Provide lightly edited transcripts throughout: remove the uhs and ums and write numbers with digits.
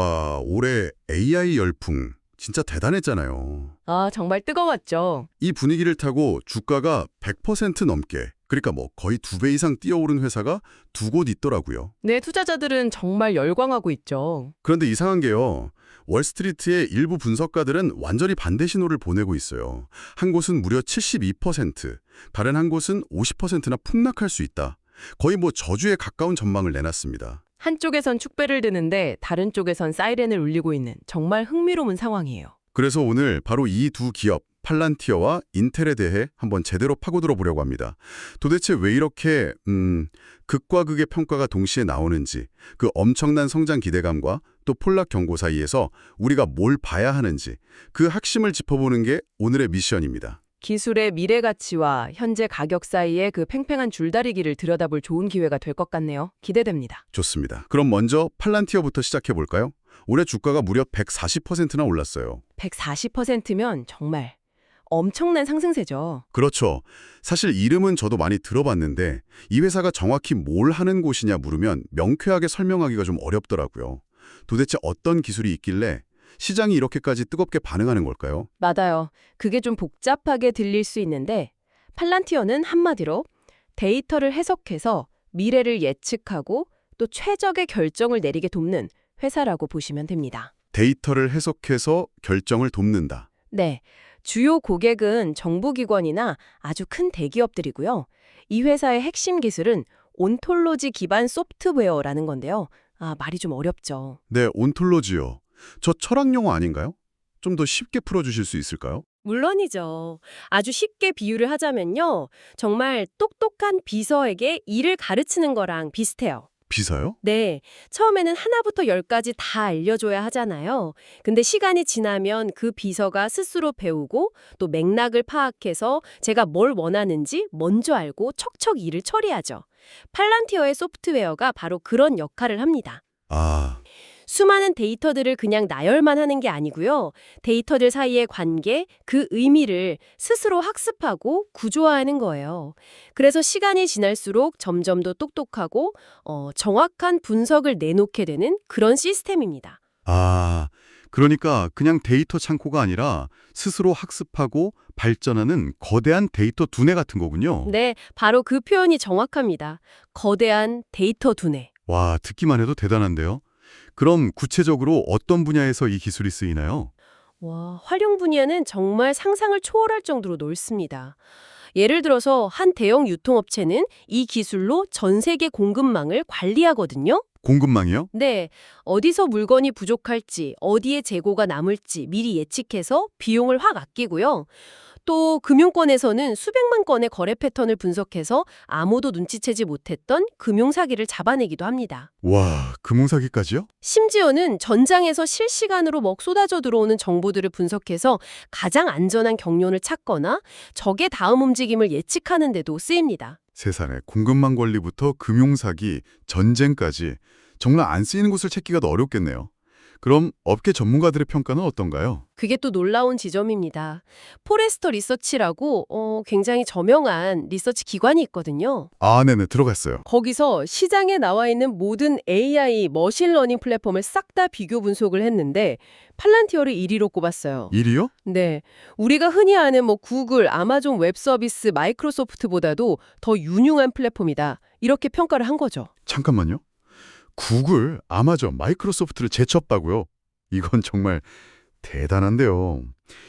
와, 올해 AI 열풍 진짜 대단했잖아요. 아, 정말 뜨거웠죠. 이 분위기를 타고 주가가 100% 넘게, 그러니까 뭐 거의 2배 이상 뛰어오른 회사가 두 곳 있더라고요. 네, 투자자들은 정말 열광하고 있죠. 그런데 이상한 게요. 월스트리트의 일부 분석가들은 완전히 반대 신호를 보내고 있어요. 한 곳은 무려 72%, 다른 한 곳은 50%나 폭락할 수 있다. 거의 뭐 저주에 가까운 전망을 내놨습니다. 한쪽에선 축배를 드는데 다른 쪽에선 사이렌을 울리고 있는 정말 흥미로운 상황이에요. 그래서 오늘 바로 이 두 기업, 팔란티어와 인텔에 대해 한번 제대로 파고들어 보려고 합니다. 도대체 왜 이렇게 극과 극의 평가가 동시에 나오는지, 그 엄청난 성장 기대감과 또 폭락 경고 사이에서 우리가 뭘 봐야 하는지, 그 핵심을 짚어보는 게 오늘의 미션입니다. 기술의 미래 가치와 현재 가격 사이의 그 팽팽한 줄다리기를 들여다볼 좋은 기회가 될 것 같네요. 기대됩니다. 좋습니다. 그럼 먼저 팔란티어부터 시작해 볼까요? 올해 주가가 무려 140%나 올랐어요. 140%면 정말 엄청난 상승세죠. 그렇죠. 사실 이름은 저도 많이 들어봤는데 이 회사가 정확히 뭘 하는 곳이냐 물으면 명쾌하게 설명하기가 좀 어렵더라고요. 도대체 어떤 기술이 있길래 시장이 이렇게까지 뜨겁게 반응하는 걸까요? 맞아요. 그게 좀 복잡하게 들릴 수 있는데 팔란티어는 한마디로 데이터를 해석해서 미래를 예측하고 또 최적의 결정을 내리게 돕는 회사라고 보시면 됩니다. 데이터를 해석해서 결정을 돕는다. 네, 주요 고객은 정부기관이나 아주 큰 대기업들이고요. 이 회사의 핵심 기술은 온톨로지 기반 소프트웨어라는 건데요. 아, 말이 좀 어렵죠. 네, 온톨로지요. 저 철학 용어 아닌가요? 좀 더 쉽게 풀어주실 수 있을까요? 물론이죠. 아주 쉽게 비유를 하자면요. 정말 똑똑한 비서에게 일을 가르치는 거랑 비슷해요. 비서요? 네, 처음에는 하나부터 열까지 다 알려줘야 하잖아요. 근데 시간이 지나면 그 비서가 스스로 배우고 또 맥락을 파악해서 제가 뭘 원하는지 먼저 알고 척척 일을 처리하죠. 팔란티어의 소프트웨어가 바로 그런 역할을 합니다. 아, 수많은 데이터들을 그냥 나열만 하는 게 아니고요. 데이터들 사이의 관계, 그 의미를 스스로 학습하고 구조화하는 거예요. 그래서 시간이 지날수록 점점 더 똑똑하고 정확한 분석을 내놓게 되는 그런 시스템입니다. 그러니까 그냥 데이터 창고가 아니라 스스로 학습하고 발전하는 거대한 데이터 두뇌 같은 거군요. 네, 바로 그 표현이 정확합니다. 거대한 데이터 두뇌. 와, 듣기만 해도 대단한데요. 그럼 구체적으로 어떤 분야에서 이 기술이 쓰이나요? 와, 활용 분야는 정말 상상을 초월할 정도로 넓습니다. 예를 들어서 한 대형 유통업체는 이 기술로 전 세계 공급망을 관리하거든요. 공급망이요? 네, 어디서 물건이 부족할지, 어디에 재고가 남을지 미리 예측해서 비용을 확 아끼고요. 또 금융권에서는 수백만 건의 거래 패턴을 분석해서 아무도 눈치채지 못했던 금융사기를 잡아내기도 합니다. 와, 금융사기까지요? 심지어는 전장에서 실시간으로 막 쏟아져 들어오는 정보들을 분석해서 가장 안전한 경로를 찾거나 적의 다음 움직임을 예측하는 데도 쓰입니다. 세상에 공급망 관리부터 금융사기, 전쟁까지 정말 안 쓰이는 곳을 찾기가 더 어렵겠네요. 그럼 업계 전문가들의 평가는 어떤가요? 그게 또 놀라운 지점입니다. 포레스터 리서치라고 굉장히 저명한 리서치 기관이 있거든요. 네네, 들어갔어요. 거기서 시장에 나와 있는 모든 AI 머신러닝 플랫폼을 싹 다 비교 분석을 했는데 팔란티어를 1위로 꼽았어요. 1위요? 네, 우리가 흔히 아는 뭐 구글, 아마존 웹서비스, 마이크로소프트보다도 더 유능한 플랫폼이다. 이렇게 평가를 한 거죠. 잠깐만요. 구글, 아마존, 마이크로소프트를 제쳤다고요? 이건 정말 대단한데요.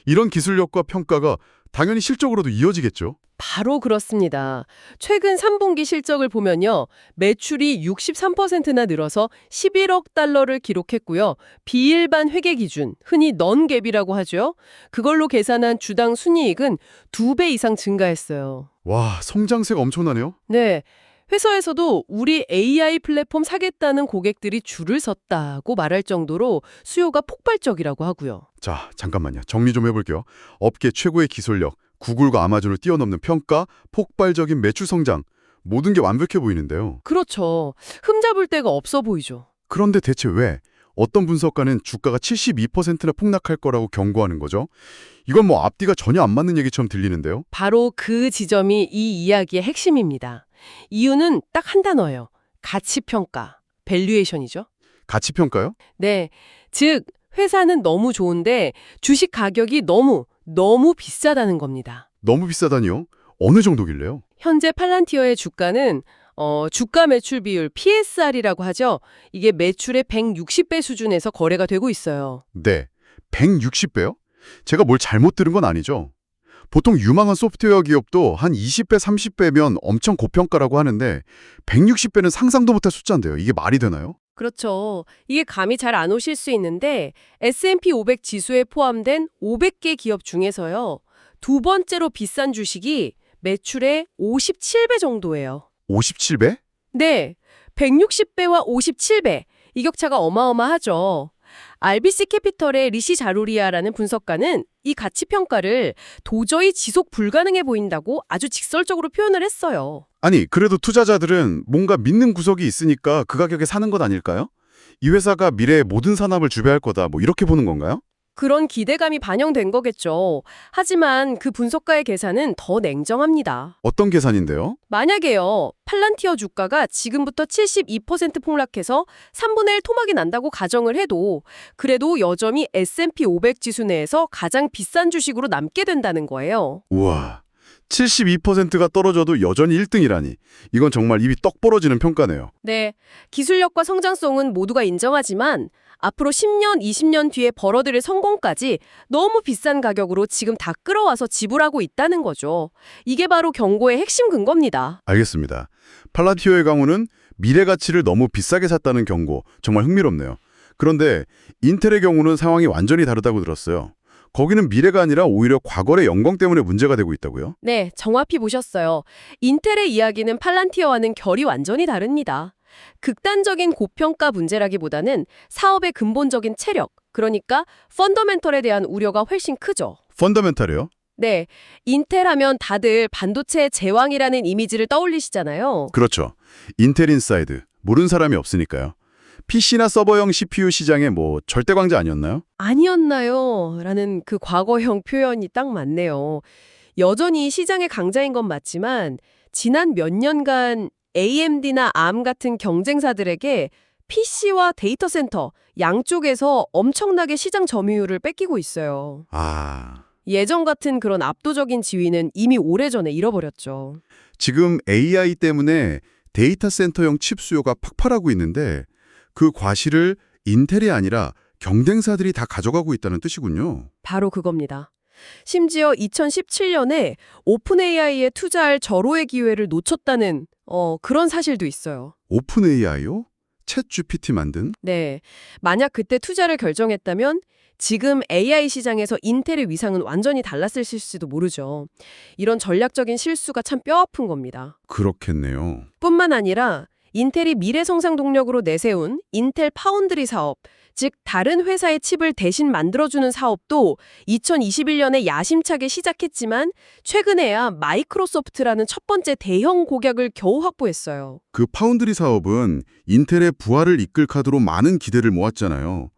이런 기술력과 평가가 당연히 실적으로도 이어지겠죠? 바로 그렇습니다. 최근 3분기 실적을 보면요. 매출이 63%나 늘어서 11억 달러를 기록했고요. 비일반 회계 기준, 흔히 넌갭이라고 하죠. 그걸로 계산한 주당 순이익은 2배 이상 증가했어요. 와, 성장세가 엄청나네요. 네. 회사에서도 우리 AI 플랫폼 사겠다는 고객들이 줄을 섰다고 말할 정도로 수요가 폭발적이라고 하고요. 자, 잠깐만요. 정리 좀 해볼게요. 업계 최고의 기술력, 구글과 아마존을 뛰어넘는 평가, 폭발적인 매출 성장, 모든 게 완벽해 보이는데요. 그렇죠. 흠잡을 데가 없어 보이죠. 그런데 대체 왜 어떤 분석가는 주가가 72%나 폭락할 거라고 경고하는 거죠? 이건 뭐 앞뒤가 전혀 안 맞는 얘기처럼 들리는데요. 바로 그 지점이 이 이야기의 핵심입니다. 이유는 딱 한 단어예요. 가치평가, 밸류에이션이죠. 가치평가요? 네. 즉, 회사는 너무 좋은데 주식 가격이 너무 비싸다는 겁니다. 너무 비싸다니요? 어느 정도길래요? 현재 팔란티어의 주가는 주가 매출 비율 PSR이라고 하죠. 이게 매출의 160배 수준에서 거래가 되고 있어요. 네. 160배요? 제가 뭘 잘못 들은 건 아니죠? 보통 유망한 소프트웨어 기업도 한 20배, 30배면 엄청 고평가라고 하는데 160배는 상상도 못할 숫자인데요. 이게 말이 되나요? 그렇죠. 이게 감이 잘 안 오실 수 있는데 S&P 500 지수에 포함된 500개 기업 중에서요. 두 번째로 비싼 주식이 매출의 57배 정도예요. 57배? 네, 160배와 57배. 이 격차가 어마어마하죠. RBC 캐피털의 리시 자루리아라는 분석가는 이 가치 평가를 도저히 지속 불가능해 보인다고 아주 직설적으로 표현을 했어요. 아니, 그래도 투자자들은 뭔가 믿는 구석이 있으니까 그 가격에 사는 것 아닐까요? 이 회사가 미래의 모든 산업을 주배할 거다, 뭐 이렇게 보는 건가요? 그런 기대감이 반영된 거겠죠. 하지만 그 분석가의 계산은 더 냉정합니다. 어떤 계산인데요? 만약에요, 팔란티어 주가가 지금부터 72% 폭락해서 3분의 1 토막이 난다고 가정을 해도 그래도 여전히 S&P 500 지수 내에서 가장 비싼 주식으로 남게 된다는 거예요. 우와, 72%가 떨어져도 여전히 1등이라니. 이건 정말 입이 떡 벌어지는 평가네요. 네, 기술력과 성장성은 모두가 인정하지만 앞으로 10년, 20년 뒤에 벌어들일 성공까지 너무 비싼 가격으로 지금 다 끌어와서 지불하고 있다는 거죠. 이게 바로 경고의 핵심 근거입니다. 알겠습니다. 팔라티오의 경우는 미래 가치를 너무 비싸게 샀다는 경고, 정말 흥미롭네요. 그런데 인텔의 경우는 상황이 완전히 다르다고 들었어요. 거기는 미래가 아니라 오히려 과거의 영광 때문에 문제가 되고 있다고요? 네, 정확히 보셨어요. 인텔의 이야기는 팔란티어와는 결이 완전히 다릅니다. 극단적인 고평가 문제라기보다는 사업의 근본적인 체력, 그러니까 펀더멘털에 대한 우려가 훨씬 크죠. 펀더멘탈이요? 네, 인텔 하면 다들 반도체의 제왕이라는 이미지를 떠올리시잖아요. 그렇죠. 인텔 인사이드, 모르는 사람이 없으니까요. PC나 서버형 CPU 시장의 뭐 절대 강자 아니었나요? 아니었나요? 라는 그 과거형 표현이 딱 맞네요. 여전히 시장의 강자인 건 맞지만 지난 몇 년간 AMD나 ARM 같은 경쟁사들에게 PC와 데이터 센터 양쪽에서 엄청나게 시장 점유율을 뺏기고 있어요. 아, 예전 같은 그런 압도적인 지위는 이미 오래전에 잃어버렸죠. 지금 AI 때문에 데이터 센터형 칩 수요가 폭발하고 있는데 그 과실을 인텔이 아니라 경쟁사들이 다 가져가고 있다는 뜻이군요. 바로 그겁니다. 심지어 2017년에 오픈 AI에 투자할 절호의 기회를 놓쳤다는 그런 사실도 있어요. 오픈 AI요? 챗 GPT 만든? 네, 만약 그때 투자를 결정했다면 지금 AI 시장에서 인텔의 위상은 완전히 달랐을지도 모르죠. 이런 전략적인 실수가 참 뼈아픈 겁니다. 그렇겠네요. 뿐만 아니라 인텔이 미래 성장 동력으로 내세운 인텔 파운드리 사업, 즉 다른 회사의 칩을 대신 만들어주는 사업도 2021년에 야심차게 시작했지만 최근에야 마이크로소프트라는 첫 번째 대형 고객을 겨우 확보했어요. 그 파운드리 사업은 인텔의 부활을 이끌 카드로 많은 기대를 모았잖아요.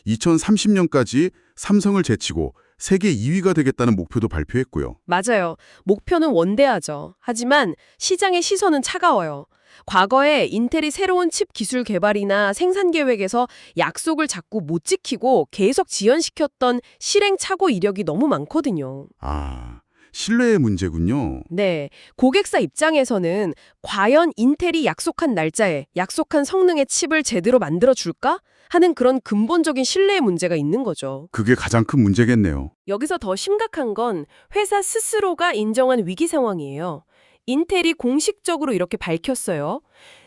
2030년까지 삼성을 제치고 세계 2위가 되겠다는 목표도 발표했고요. 맞아요. 목표는 원대하죠. 하지만 시장의 시선은 차가워요. 과거에 인텔이 새로운 칩 기술 개발이나 생산 계획에서 약속을 자꾸 못 지키고 계속 지연시켰던 실행착오 이력이 너무 많거든요. 아, 신뢰의 문제군요. 네, 고객사 입장에서는 과연 인텔이 약속한 날짜에 약속한 성능의 칩을 제대로 만들어줄까? 하는 그런 근본적인 신뢰의 문제가 있는 거죠. 그게 가장 큰 문제겠네요. 여기서 더 심각한 건 회사 스스로가 인정한 위기 상황이에요. 인텔이 공식적으로 이렇게 밝혔어요.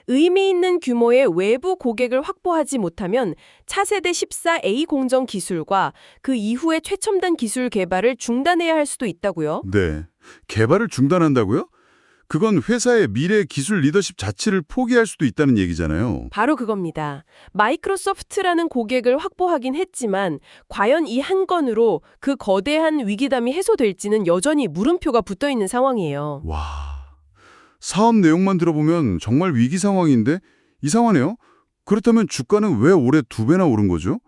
의미 있는 규모의 외부 고객을 확보하지 못하면 차세대 14A 공정 기술과 그 이후의 최첨단 기술 개발을 중단해야 할 수도 있다고요. 네. 개발을 중단한다고요? 그건 회사의 미래 기술 리더십 자체를 포기할 수도 있다는 얘기잖아요. 바로 그겁니다. 마이크로소프트라는 고객을 확보하긴 했지만 과연 이 한 건으로 그 거대한 위기담이 해소될지는 여전히 물음표가 붙어 있는 상황이에요. 와, 사업 내용만 들어보면 정말 위기 상황인데 이상하네요. 그렇다면 주가는 왜 올해 2배나 오른 거죠?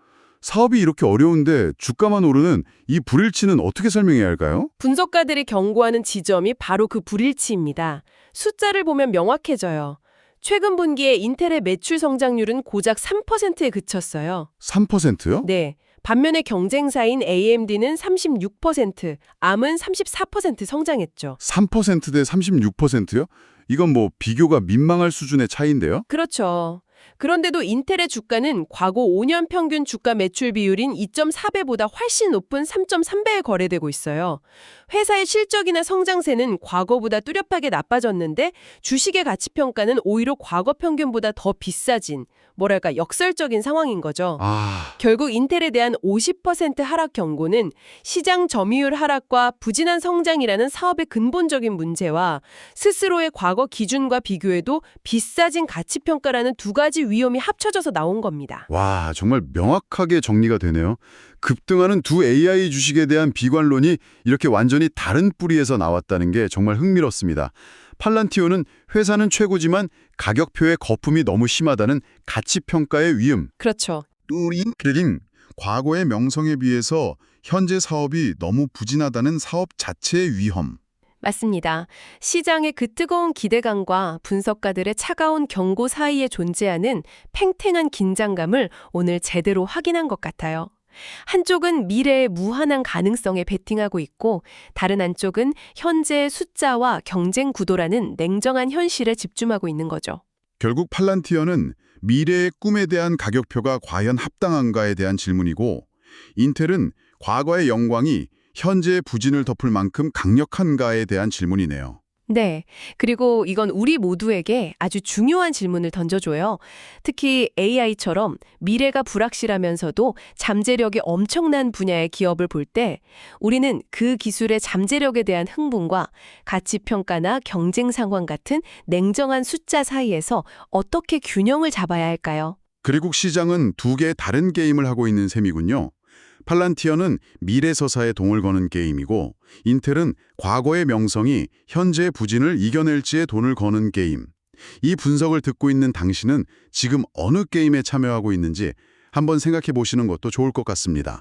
사업이 이렇게 어려운데 주가만 오르는 이 불일치는 어떻게 설명해야 할까요? 분석가들이 경고하는 지점이 바로 그 불일치입니다. 숫자를 보면 명확해져요. 최근 분기에 인텔의 매출 성장률은 고작 3%에 그쳤어요. 3%요? 네. 반면에 경쟁사인 AMD는 36%, ARM은 34% 성장했죠. 3% 대 36%요? 이건 뭐 비교가 민망할 수준의 차이인데요? 그렇죠. 그런데도 인텔의 주가는 과거 5년 평균 주가 매출 비율인 2.4배보다 훨씬 높은 3.3배에 거래되고 있어요. 회사의 실적이나 성장세는 과거보다 뚜렷하게 나빠졌는데 주식의 가치평가는 오히려 과거 평균보다 더 비싸진, 뭐랄까 역설적인 상황인 거죠. 결국 인텔에 대한 50% 하락 경고는 시장 점유율 하락과 부진한 성장이라는 사업의 근본적인 문제와 스스로의 과거 기준과 비교해도 비싸진 가치평가라는 두 가지 위험이 합쳐져서 나온 겁니다. 와, 정말 명확하게 정리가 되네요. 급등하는 두 AI 주식에 대한 비관론이 이렇게 완전히 다른 뿌리에서 나왔다는 게 정말 흥미롭습니다. 팔란티오는 회사는 최고지만 가격표에 거품이 너무 심하다는 가치평가의 위험. 그렇죠. 또 인텔은 과거의 명성에 비해서 현재 사업이 너무 부진하다는 사업 자체의 위험. 맞습니다. 시장의 그 뜨거운 기대감과 분석가들의 차가운 경고 사이에 존재하는 팽팽한 긴장감을 오늘 제대로 확인한 것 같아요. 한쪽은 미래의 무한한 가능성에 베팅하고 있고 다른 한쪽은 현재의 숫자와 경쟁 구도라는 냉정한 현실에 집중하고 있는 거죠. 결국 팔란티어는 미래의 꿈에 대한 가격표가 과연 합당한가에 대한 질문이고 인텔은 과거의 영광이 현재의 부진을 덮을 만큼 강력한가에 대한 질문이네요. 네. 그리고 이건 우리 모두에게 아주 중요한 질문을 던져줘요. 특히 AI처럼 미래가 불확실하면서도 잠재력이 엄청난 분야의 기업을 볼 때 우리는 그 기술의 잠재력에 대한 흥분과 가치평가나 경쟁 상황 같은 냉정한 숫자 사이에서 어떻게 균형을 잡아야 할까요? 그리고 시장은 두 개의 다른 게임을 하고 있는 셈이군요. 팔란티어는 미래서사에 동을 거는 게임이고 인텔은 과거의 명성이 현재의 부진을 이겨낼지에 돈을 거는 게임. 이 분석을 듣고 있는 당신은 지금 어느 게임에 참여하고 있는지 한번 생각해 보시는 것도 좋을 것 같습니다.